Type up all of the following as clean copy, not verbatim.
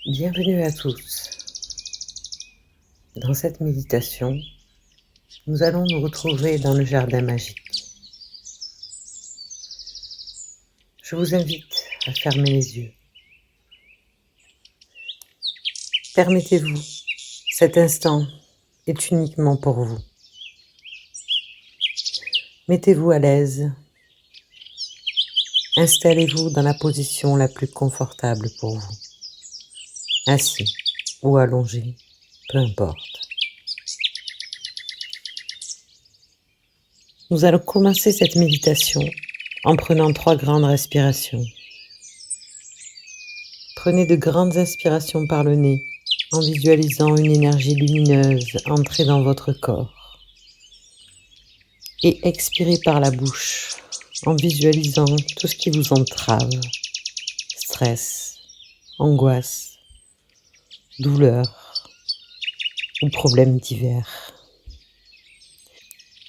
Bienvenue à tous. Dans cette méditation, nous allons nous retrouver dans le jardin magique. Je vous invite à fermer les yeux. Permettez-vous, cet instant est uniquement pour vous. Mettez-vous à l'aise. Installez-vous dans la position la plus confortable pour vous. Assis ou allongé, peu importe. Nous allons commencer cette méditation en prenant 3 grandes respirations. Prenez de grandes inspirations par le nez en visualisant une énergie lumineuse entrer dans votre corps. Et expirez par la bouche en visualisant tout ce qui vous entrave, stress, angoisse, douleur ou problèmes divers.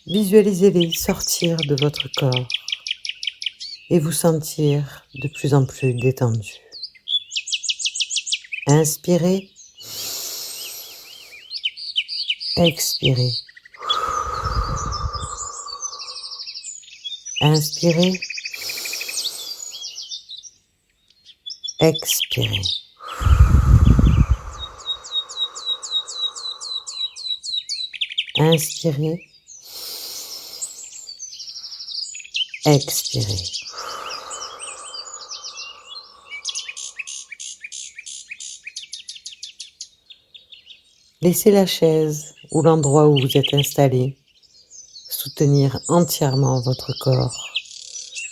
Visualisez-les sortir de votre corps et vous sentir de plus en plus détendu. Inspirez, expirez. Inspirez, expirez. Inspirez, expirez. Laissez la chaise ou l'endroit où vous êtes installé soutenir entièrement votre corps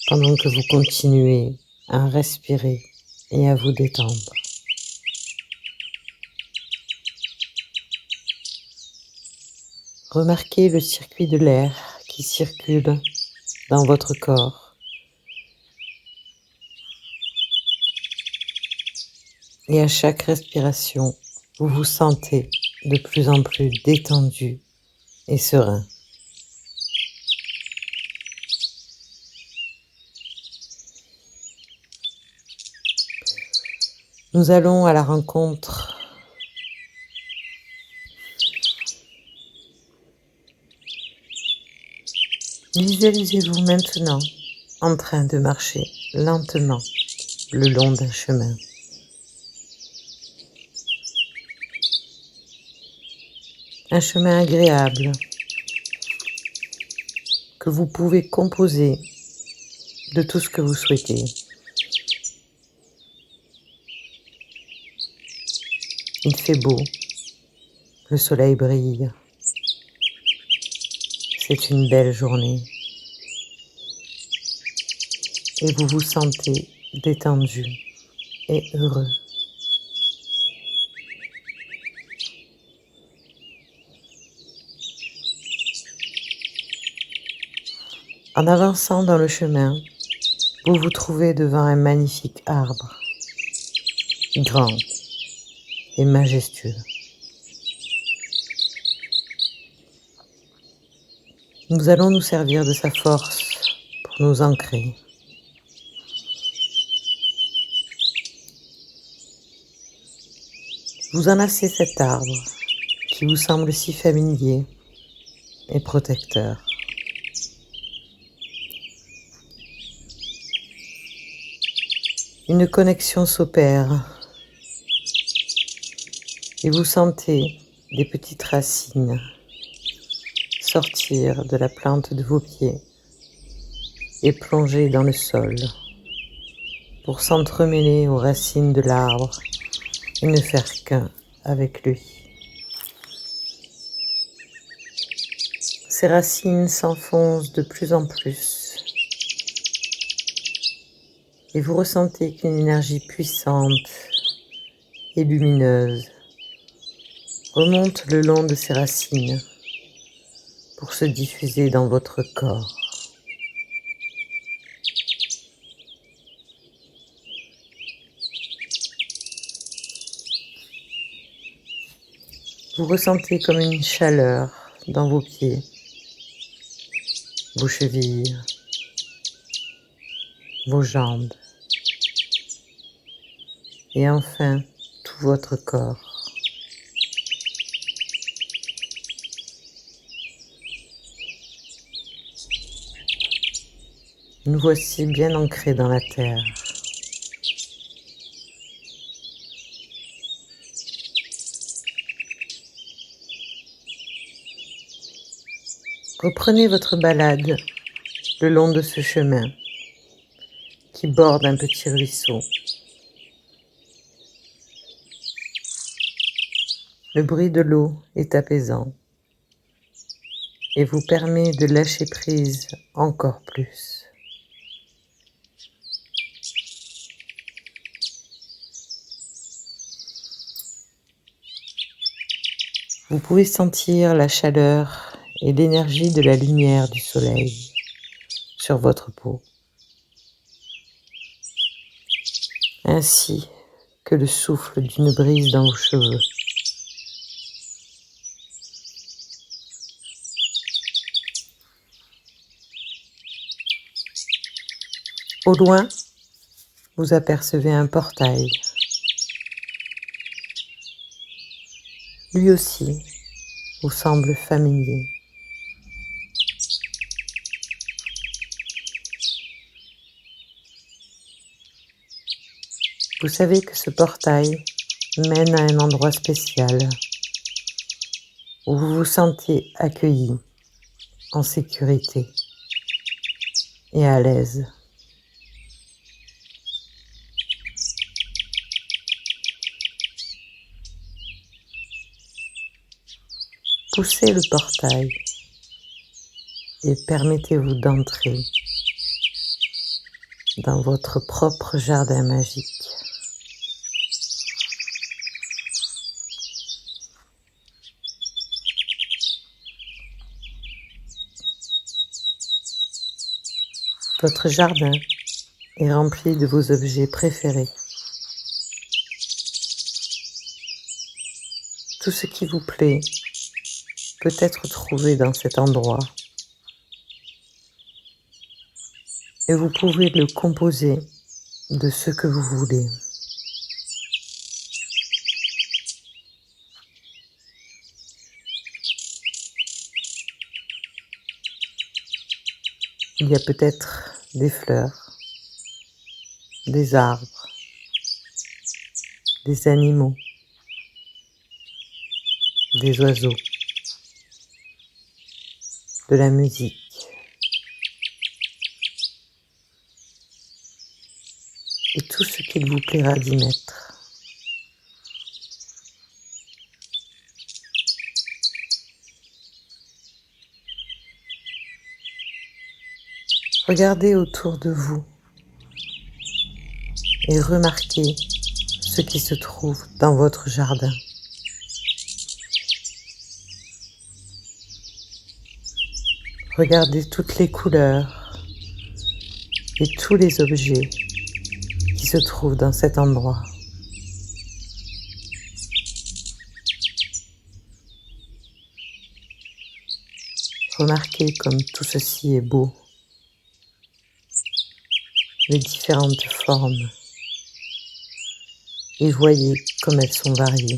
pendant que vous continuez à respirer et à vous détendre. Remarquez le circuit de l'air qui circule dans votre corps et à chaque respiration, vous vous sentez de plus en plus détendu et serein. Nous allons à la rencontre Visualisez-vous maintenant en train de marcher lentement le long d'un chemin. Un chemin agréable que vous pouvez composer de tout ce que vous souhaitez. Il fait beau, le soleil brille, c'est une belle journée et vous vous sentez détendu et heureux. En avançant dans le chemin, vous vous trouvez devant un magnifique arbre, grand et majestueux. Nous allons nous servir de sa force pour nous ancrer. Vous enlacez cet arbre qui vous semble si familier et protecteur. Une connexion s'opère et vous sentez des petites racines sortir de la plante de vos pieds et plonger dans le sol pour s'entremêler aux racines de l'arbre et ne faire qu'un avec lui. Ces racines s'enfoncent de plus en plus et vous ressentez qu'une énergie puissante et lumineuse remonte le long de ces racines pour se diffuser dans votre corps. Vous ressentez comme une chaleur dans vos pieds, vos chevilles, vos jambes et enfin tout tout votre corps. Nous voici bien ancrés dans la terre. Reprenez votre balade le long de ce chemin qui borde un petit ruisseau. Le bruit de l'eau est apaisant et vous permet de lâcher prise encore plus. Vous pouvez sentir la chaleur et l'énergie de la lumière du soleil sur votre peau, ainsi que le souffle d'une brise dans vos cheveux. Au loin, vous apercevez un portail. Lui aussi vous semble familier. Vous savez que ce portail mène à un endroit spécial où vous vous sentez accueilli, en sécurité et à l'aise. Poussez le portail et permettez-vous d'entrer dans votre propre jardin magique. Votre jardin est rempli de vos objets préférés. Tout ce qui vous plaît peut être trouvé dans cet endroit et vous pouvez le composer de ce que vous voulez. Il y a peut-être des fleurs, des arbres, des animaux, des oiseaux, de la musique. Et tout ce qu'il vous plaira d'y mettre. Regardez autour de vous et remarquez ce qui se trouve dans votre jardin. Regardez toutes les couleurs et tous les objets qui se trouvent dans cet endroit. Remarquez comme tout ceci est beau, les différentes formes, et voyez comme elles sont variées.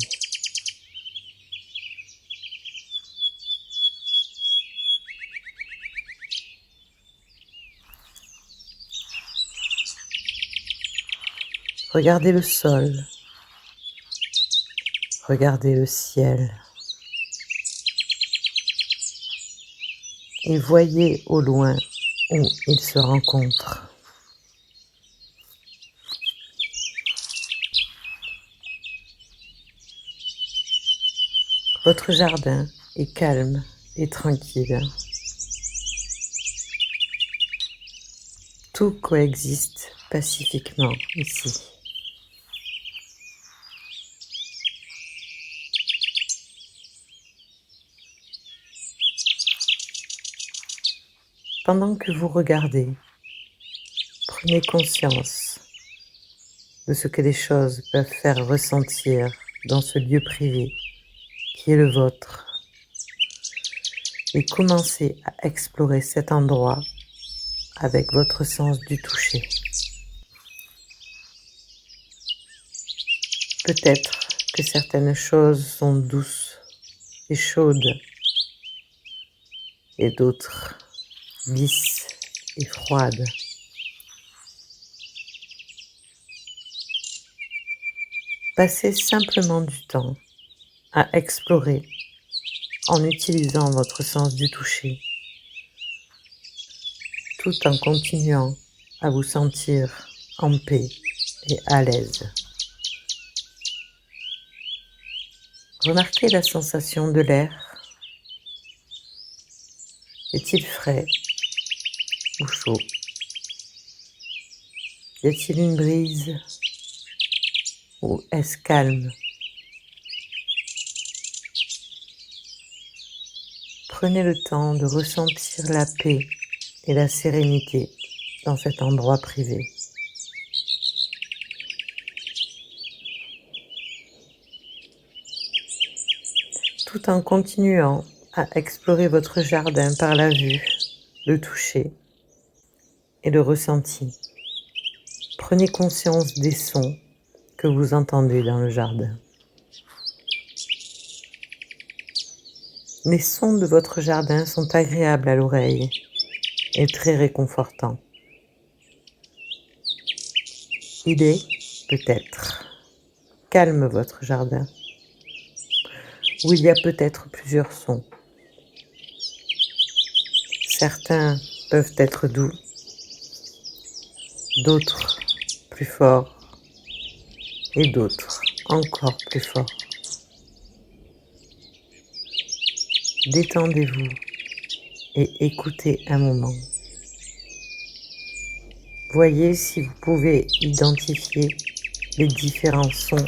Regardez le sol, regardez le ciel, et voyez au loin où ils se rencontrent. Votre jardin est calme et tranquille. Tout coexiste pacifiquement ici. Pendant que vous regardez, prenez conscience de ce que les choses peuvent faire ressentir dans ce lieu privé qui est le vôtre et commencez à explorer cet endroit avec votre sens du toucher. Peut-être que certaines choses sont douces et chaudes et d'autres lisses et froides. Passez simplement du temps à explorer en utilisant votre sens du toucher, tout en continuant à vous sentir en paix et à l'aise. Remarquez la sensation de l'air. Est-il frais ou chaud? Y a-t-il une brise ou est-ce calme? Prenez le temps de ressentir la paix et la sérénité dans cet endroit privé. Tout en continuant à explorer votre jardin par la vue, le toucher et le ressenti. Prenez conscience des sons que vous entendez dans le jardin. Les sons de votre jardin sont agréables à l'oreille et très réconfortants. Il est, peut-être, calme votre jardin, où il y a peut-être plusieurs sons. Certains peuvent être doux, d'autres plus forts et d'autres encore plus forts. Détendez-vous et écoutez un moment. Voyez si vous pouvez identifier les différents sons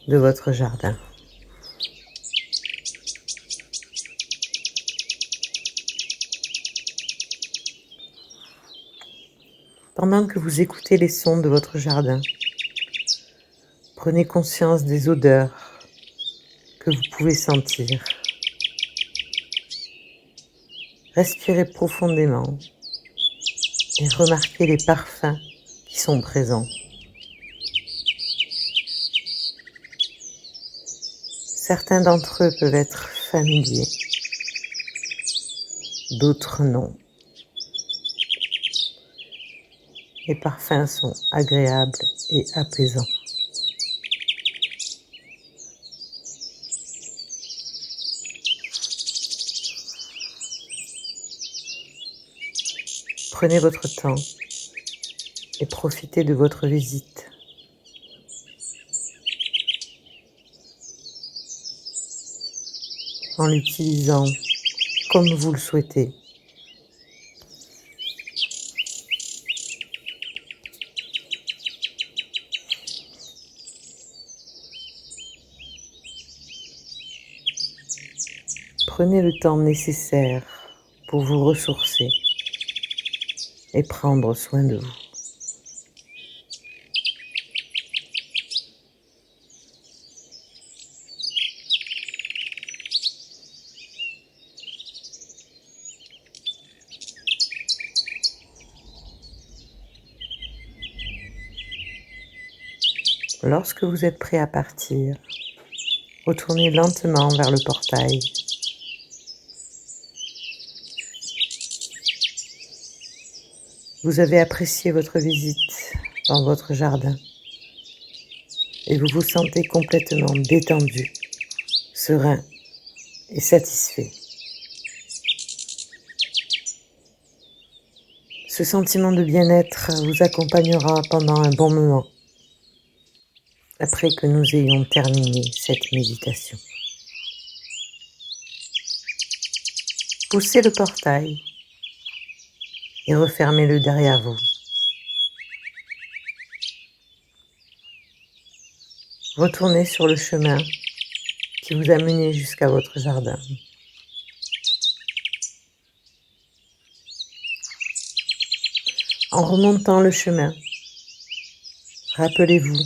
de votre jardin. Pendant que vous écoutez les sons de votre jardin, prenez conscience des odeurs que vous pouvez sentir. Respirez profondément et remarquez les parfums qui sont présents. Certains d'entre eux peuvent être familiers, d'autres non. Les parfums sont agréables et apaisants. Prenez votre temps et profitez de votre visite. En l'utilisant comme vous le souhaitez. Prenez le temps nécessaire pour vous ressourcer et prendre soin de vous. Lorsque vous êtes prêt à partir, retournez lentement vers le portail. Vous avez apprécié votre visite dans votre jardin et vous vous sentez complètement détendu, serein et satisfait. Ce sentiment de bien-être vous accompagnera pendant un bon moment après que nous ayons terminé cette méditation. Poussez le portail et refermez-le derrière vous. Retournez sur le chemin qui vous a mené jusqu'à votre jardin. En remontant le chemin, rappelez-vous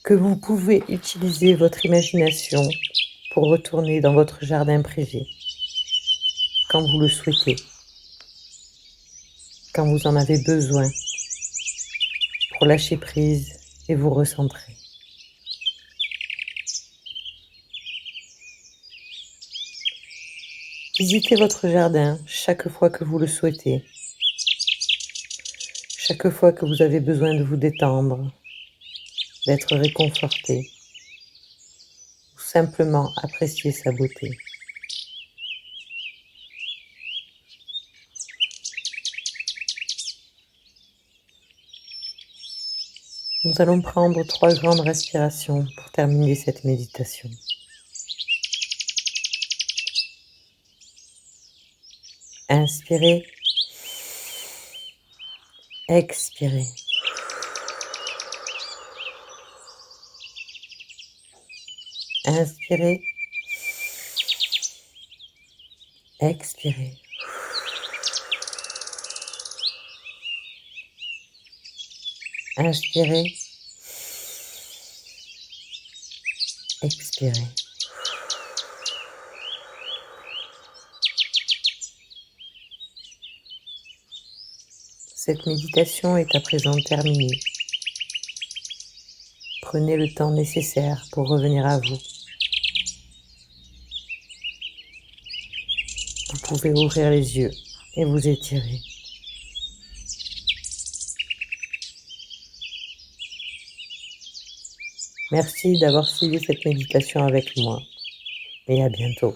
que vous pouvez utiliser votre imagination pour retourner dans votre jardin privé quand vous le souhaitez, quand vous en avez besoin pour lâcher prise et vous recentrer. Visitez votre jardin chaque fois que vous le souhaitez, chaque fois que vous avez besoin de vous détendre, d'être réconforté, ou simplement apprécier sa beauté. Nous allons prendre 3 grandes respirations pour terminer cette méditation. Inspirez, expirez. Inspirez, expirez. Inspirez, expirez. Cette méditation est à présent terminée. Prenez le temps nécessaire pour revenir à vous. Vous pouvez ouvrir les yeux et vous étirer. Merci d'avoir suivi cette méditation avec moi et à bientôt.